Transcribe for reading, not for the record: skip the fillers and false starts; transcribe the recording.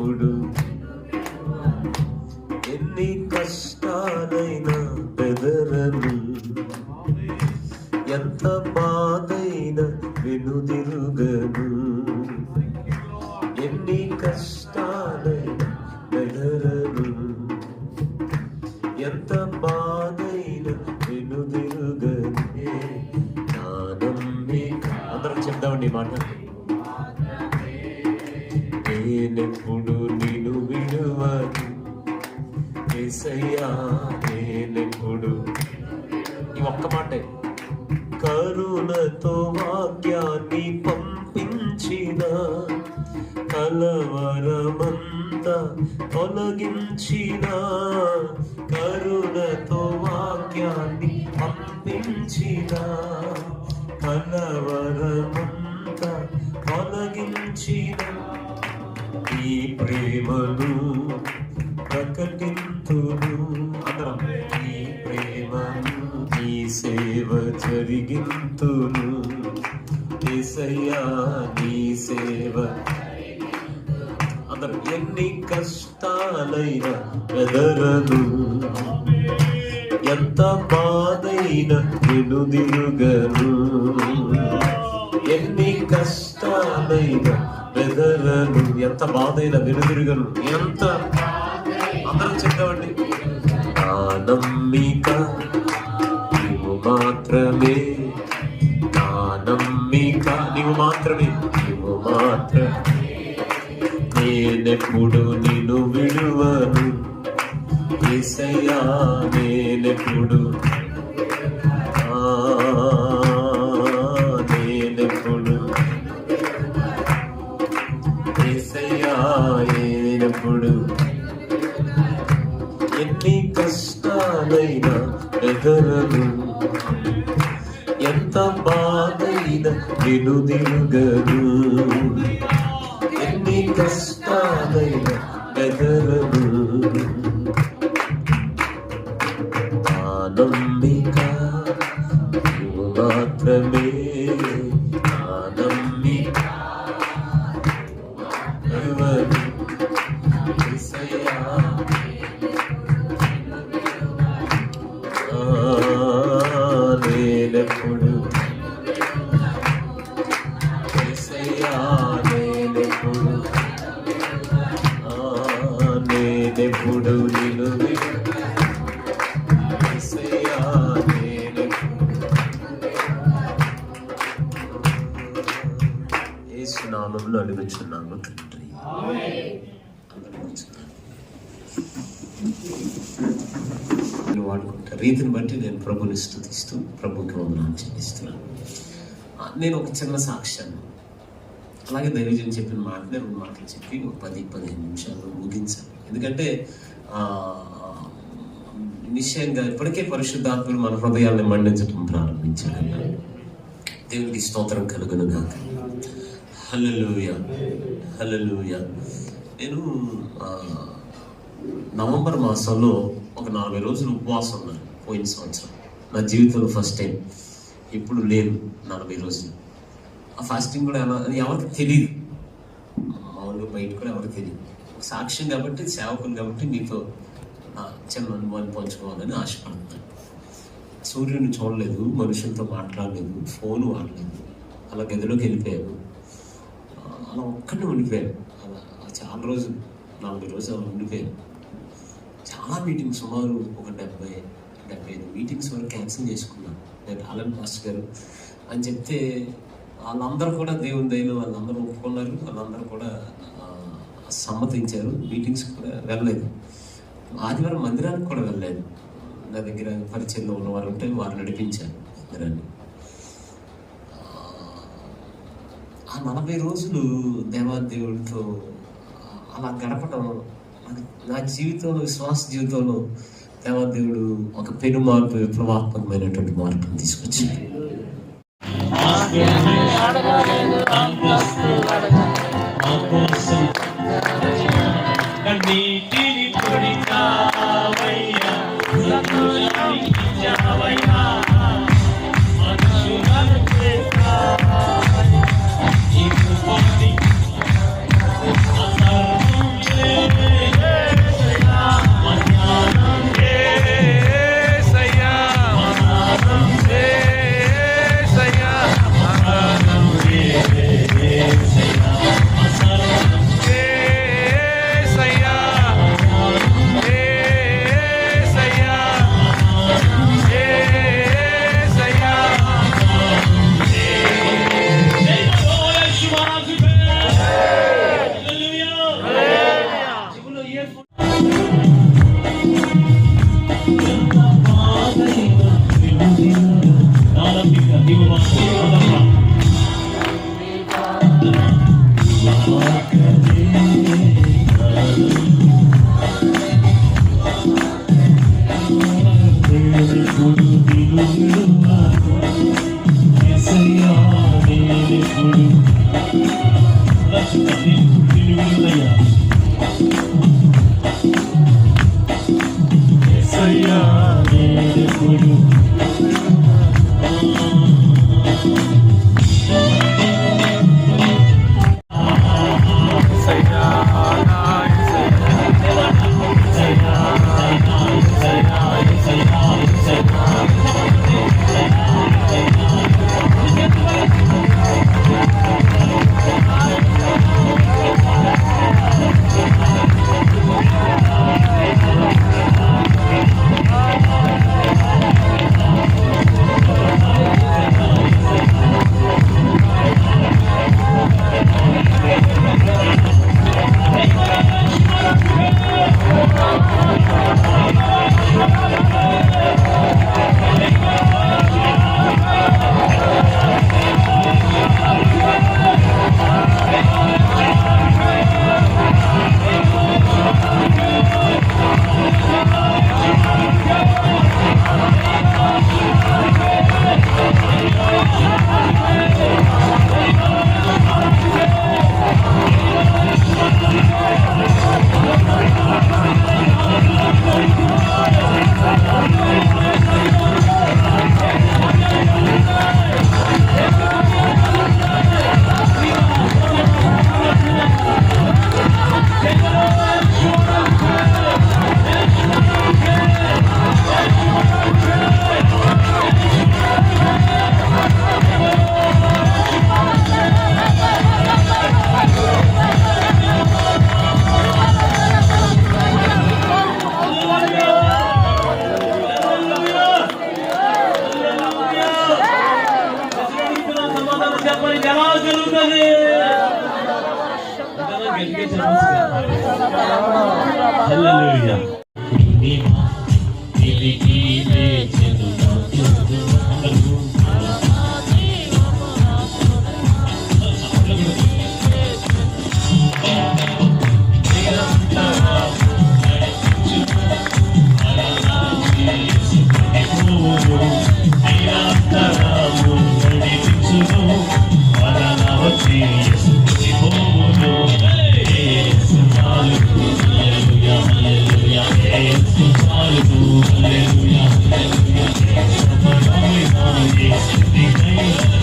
నేనెప్పుడు ఎన్ని కష్టాలైనా బెదరను, ఎంత బాధైనా వెనుదిరుగను. ఎన్ని కష్టాలైనా బెదరను, ఎంత బాధైనా వెనుదిరుగను. నా నమ్మిక అందరం చెప్దామండి ఈ మాట. నేనెప్పుడు నిన్ను విడువను యేసయ్యా, నేనెప్పుడు. ఈ ఒక్క మాటే. కరుణతో వాక్యాన్ని పంపించిన, కలవరమంతా తొలగించిన, కరుణతో వాక్యాన్ని పంపించిన, కలవరమంతా తొలగించిన ఈ ప్రేమను ప్రకటింతును. అందరం ఈ ప్రేమను నీ సేవ జరిగింతును. యేసయ్యా నీ సేవ. అందరం ఎన్ని కష్టాలైనా బెదరను, ఎంత బాధైనా వెనుదిరుగను. ఎన్ని కష్టాలైనా బెదరను, ఎంత బాధైనా వెనుదిరుగను. ఎంత అందరం చెప్తామండి. నా నమ్మిక నీవు మాత్రమే, నా నమ్మిక నీవు మాత్రమే, నీవు మాత్రమే. నేనెప్పుడు నిన్ను విడువను యేసయ్యా, నేనెప్పుడు నేనెప్పుడు యేసయ్యా, నేనెప్పుడు ఎన్ని కష్టాలైనా బెదరను, ఎంత బాధైనా వెనుదిరుగను. ఎన్ని కష్టాలైనా బెదరను. నా నమ్మిక నీవు మాత్రమే, నా నమ్మిక యేసయ్యా, నేనెప్పుడు యేసయ్యా, నేనెప్పుడు నేనెప్పుడు నిన్ను యేసయ్యా, యేసు నామములో అడుగుచున్నాము తండ్రి. వాడుకుంటా రీతిని బట్టి నేను ప్రభుని స్తుతిస్తూ ప్రభుకి వందనాలు చెల్లిస్తున్నాను. నేను ఒక చిన్న సాక్ష్యాన్ని, అలాగే దైవజన్ చెప్పిన మాట 2 మాటలు చెప్పి 10-15 నిమిషాలు ముగించాను. ఎందుకంటే నిశ్చయంగా ఇప్పటికే పరిశుద్ధాత్ముడు మన హృదయాన్ని మండించడం ప్రారంభించాడు. దేవునికి స్తోత్రం కలుగును గాక. హల్లెలూయా, హల్లెలూయా. నేను నవంబర్ మాసంలో ఒక 40 రోజులు ఉపవాసం ఉన్నాను పోయిన సంవత్సరం. నా జీవితంలో ఫస్ట్ టైం. ఇప్పుడు లేను 40 రోజులు. ఆ ఫాస్టింగ్ కూడా ఎవరికి తెలియదు, మామూలుగా బయట కూడా ఎవరికి తెలియదు. సాక్ష్యం కాబట్టి, సేవకులు కాబట్టి మీతో చిన్న అనుభవాన్ని పంచుకోవాలని ఆశపడుతున్నాను. సూర్యుడిని చూడలేదు, మనుషులతో మాట్లాడలేదు, ఫోన్ వాడలేదు, అలా గదిలోకి వెళ్ళిపోయాను. అలా ఒక్కడిని ఉండిపోయాను. అలా చాలా రోజులు 40 రోజులు అలా ఉండిపోయాను. చాలా మీటింగ్స్, సుమారు ఒక 70-75 మీటింగ్స్ వరకు క్యాన్సిల్ చేసుకున్నాను. నేను ఆలన్ పాస్టర్ గారు అని చెప్తే వాళ్ళందరూ కూడా దేవుని దయలో వాళ్ళందరూ ఒప్పుకున్నారు, వాళ్ళందరూ కూడా సమ్మతించారు. మీటింగ్స్ కూడా వెళ్ళలేదు. ఆదివారం మందిరానికి కూడా వెళ్ళలేదు. నా దగ్గర పరిచయంలో ఉన్నవారు ఉంటే వారు నడిపించారు మందిరాన్ని. ఆ 40 రోజులు దేవాదేవుడితో అలా గడపడం నా జీవితంలో, విశ్వాస జీవితంలో దేవాదేవుడు ఒక పెను మార్పు, విప్లవాత్మకమైనటువంటి మార్పును తీసుకొచ్చింది. హల్లెలూయా. Hallelujah.